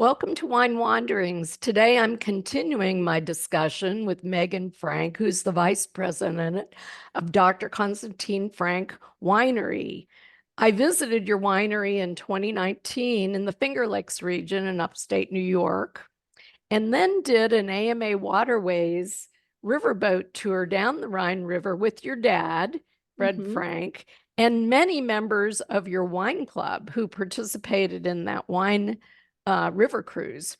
Welcome to Wine Wanderings. Today I'm continuing my discussion with Meaghan Frank, who's the vice president of Dr. Konstantin Frank Winery. I visited your winery in 2019 in the Finger Lakes region in upstate New York, and then did an AMA Waterways riverboat tour down the Rhine River with your dad, Fred Frank, and many members of your wine club who participated in that wine river cruise.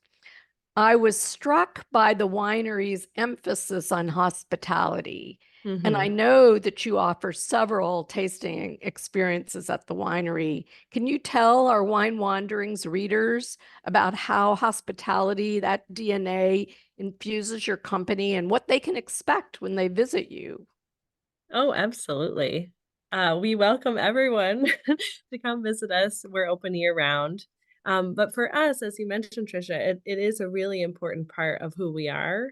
I was struck by the winery's emphasis on hospitality. And I know that you offer several tasting experiences at the winery. Can you tell our Wine Wanderings readers about how hospitality, that DNA, infuses your company and what they can expect when they visit you? Oh, absolutely. We welcome everyone to come visit us. We're open year round. But for us, as you mentioned, Tricia, it is a really important part of who we are.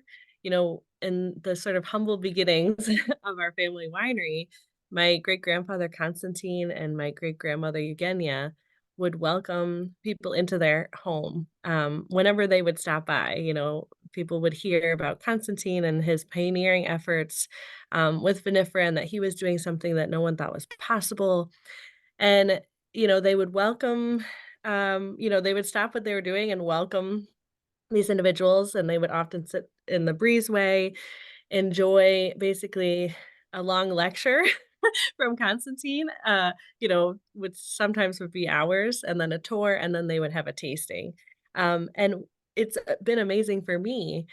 In the sort of humble beginnings of our family winery, my great grandfather Constantine and my great grandmother Eugenia would welcome people into their home whenever they would stop by. People would hear about Constantine and his pioneering efforts with vinifera and that he was doing something that no one thought was possible. And, they would welcome, they would stop what they were doing and welcome these individuals, and they would often sit in the breezeway, enjoy basically a long lecture from Constantine, which sometimes would be hours, and then a tour, and then they would have a tasting. And it's been amazing for me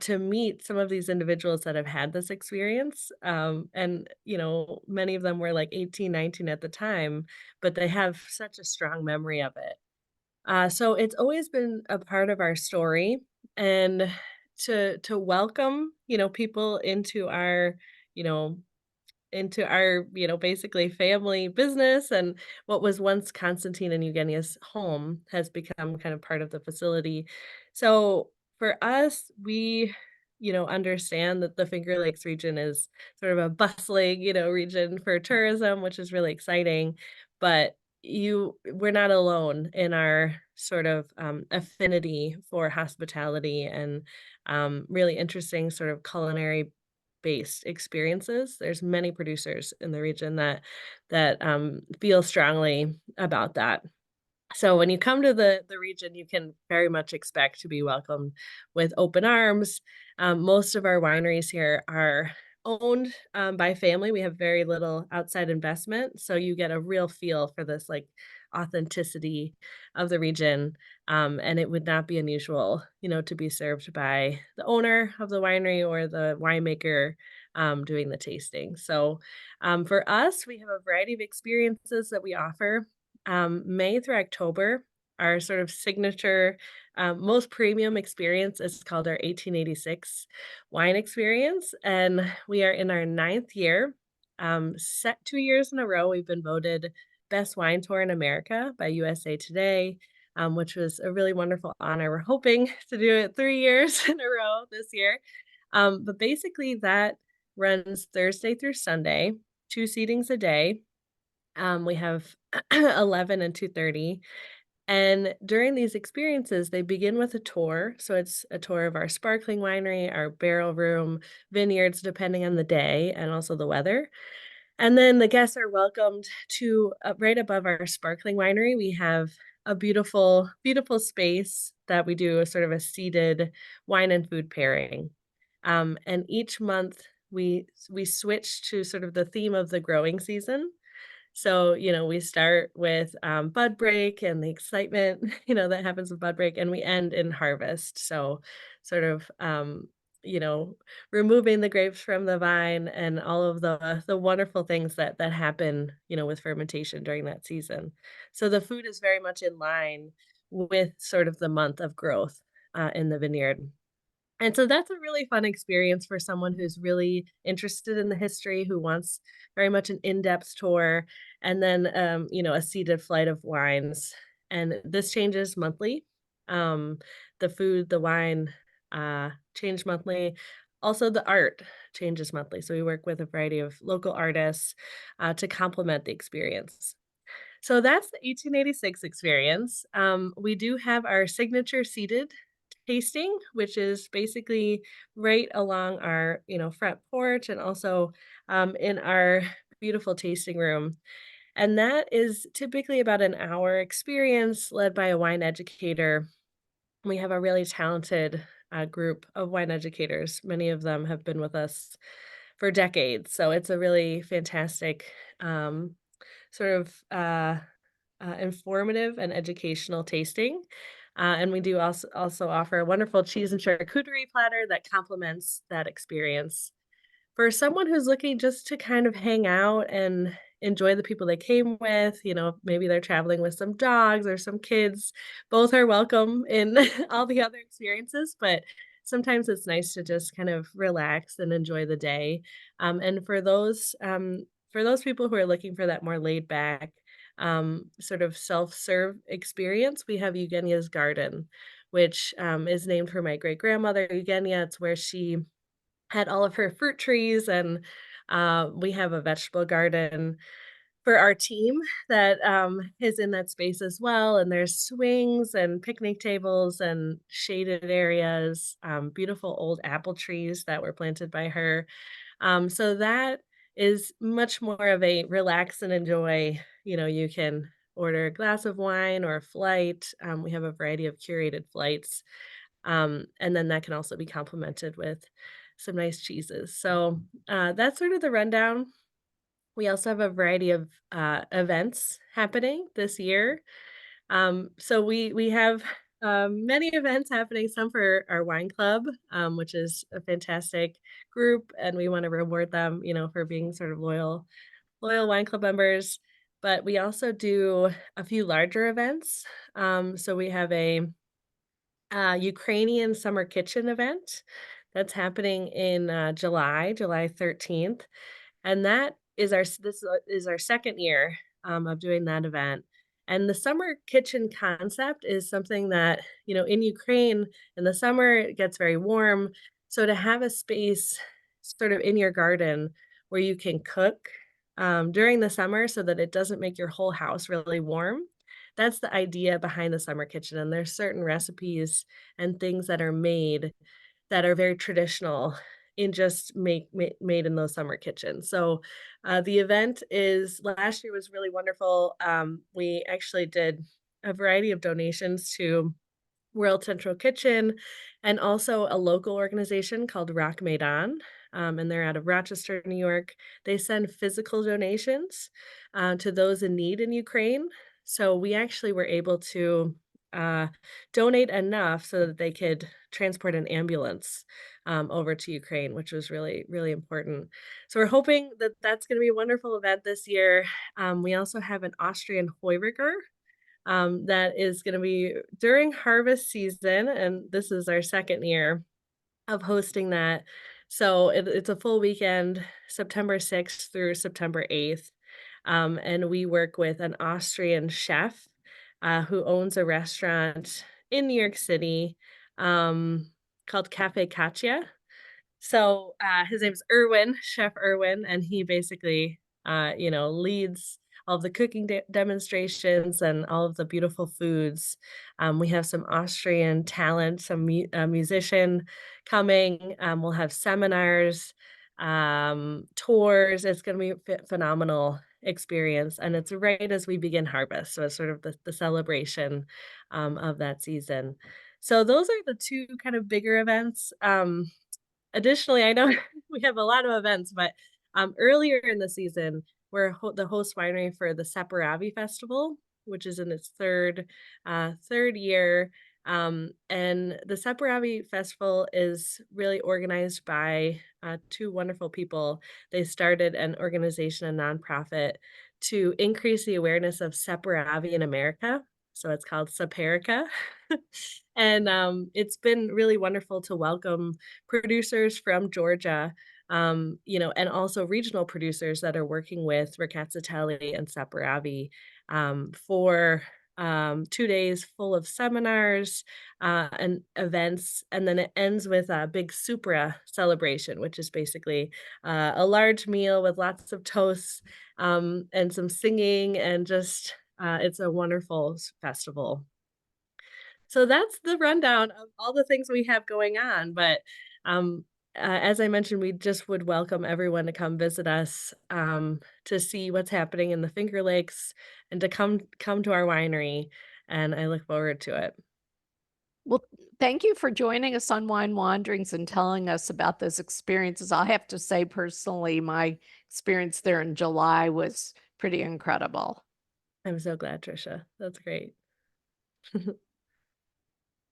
to meet some of these individuals that have had this experience. And, many of them were like 18, 19 at the time, but they have such a strong memory of it. So it's always been a part of our story, and to welcome, people you know, basically family business, and what was once Constantine and Eugenia's home has become kind of part of the facility. So for us, we, understand that the Finger Lakes region is sort of a bustling, region for tourism, which is really exciting. But we're not alone in our sort of affinity for hospitality and really interesting sort of culinary based experiences. There's many producers in the region that feel strongly about that. So when you come to the region, you can very much expect to be welcomed with open arms. Most of our wineries here are owned by family. We have very little outside investment, so you get a real feel for this like authenticity of the region. And it would not be unusual, to be served by the owner of the winery or the winemaker doing the tasting. So for us, we have a variety of experiences that we offer. May through October, our sort of signature, most premium experience is called our 1886 wine experience, and we are in our ninth year. Set 2 years in a row, we've been voted Best Wine Tour in America by USA Today, which was a really wonderful honor. We're hoping to do it 3 years in a row this year. But basically, that runs Thursday through Sunday, two seatings a day. We have 11 and 2:30. And during these experiences, they begin with a tour. So it's a tour of our sparkling winery, our barrel room, vineyards, depending on the day and also the weather. And then the guests are welcomed to right above our sparkling winery. We have a beautiful, beautiful space that we do a sort of a seated wine and food pairing. And each month we switch to sort of the theme of the growing season. So, we start with bud break and the excitement, that happens with bud break, and we end in harvest. So, sort of, you know, removing the grapes from the vine and all of the wonderful things that happen, with fermentation during that season. So the food is very much in line with sort of the month of growth in the vineyard. And so that's a really fun experience for someone who's really interested in the history, who wants very much an in-depth tour, and then, a seated flight of wines. And this changes monthly. Um, the food, the wine change monthly. Also, the art changes monthly. So we work with a variety of local artists to complement the experience. So that's the 1886 experience. We do have our signature seated tasting, which is basically right along our, front porch and also in our beautiful tasting room. And that is typically about an hour experience led by a wine educator. We have a really talented group of wine educators. Many of them have been with us for decades. So it's a really fantastic um, sort of informative and educational tasting. And we do also offer a wonderful cheese and charcuterie platter that complements that experience. For someone who's looking just to kind of hang out and enjoy the people they came with, maybe they're traveling with some dogs or some kids, both are welcome in all the other experiences, but sometimes it's nice to just kind of relax and enjoy the day. And for those people who are looking for that more laid back, sort of self-serve experience, we have Eugenia's Garden, which is named for my great grandmother, Eugenia. It's where she had all of her fruit trees, and we have a vegetable garden for our team that is in that space as well. And there's swings and picnic tables and shaded areas, beautiful old apple trees that were planted by her. So that is much more of a relax and enjoy. You can order a glass of wine or a flight. We have a variety of curated flights, and then that can also be complemented with some nice cheeses. So that's sort of the rundown. We also have a variety of events happening this year. So we have many events happening. Some for our wine club, which is a fantastic group, and we want to reward them, for being sort of loyal wine club members. But we also do a few larger events. So we have a Ukrainian summer kitchen event that's happening in July 13th, and that is is our second year of doing that event. And the summer kitchen concept is something that, in Ukraine in the summer it gets very warm. So to have a space sort of in your garden where you can cook during the summer so that it doesn't make your whole house really warm. That's the idea behind the summer kitchen. And there's certain recipes and things that are made that are very traditional in just made in those summer kitchens. So, the event is last year was really wonderful. We actually did a variety of donations to World Central Kitchen and also a local organization called Rock Meaghan, and they're out of Rochester, New York. They send physical donations, to those in need in Ukraine. So we actually were able to, uh, donate enough so that they could transport an ambulance, over to Ukraine, which was really, really important. So we're hoping that that's gonna be a wonderful event this year. We also have an Austrian Heuriger, that is gonna be during harvest season, and this is our second year of hosting that. So it's a full weekend, September 6th through September 8th. And we work with an Austrian chef who owns a restaurant in New York City called Cafe Katya. So, his name's Irwin, Chef Irwin, and he basically, leads all of the cooking demonstrations and all of the beautiful foods. We have some Austrian talent, some musician coming. We'll have seminars, tours. It's going to be a phenomenal experience, and it's right as we begin harvest. So it's sort of the celebration of that season. So those are the two kind of bigger events. Additionally, I know we have a lot of events, but, earlier in the season, we're the host winery for the C.W.P Festival, which is in its third year, and the C.W.P Festival is really organized by, two wonderful people. They started an organization, a nonprofit, to increase the awareness of C.W.P in America, so it's called Saperica. And, it's been really wonderful to welcome producers from Georgia, and also regional producers that are working with Rkatsiteli and Saperavi, for 2 days full of seminars and events. And then it ends with a big supra celebration, which is basically a large meal with lots of toasts and some singing and just It's a wonderful festival. So that's the rundown of all the things we have going on. But as I mentioned, we just would welcome everyone to come visit us, to see what's happening in the Finger Lakes and to come to our winery. And I look forward to it. Well, thank you for joining us on Wine Wanderings and telling us about those experiences. I have to say, personally, my experience there in July was pretty incredible. I'm so glad, Tricia. That's great.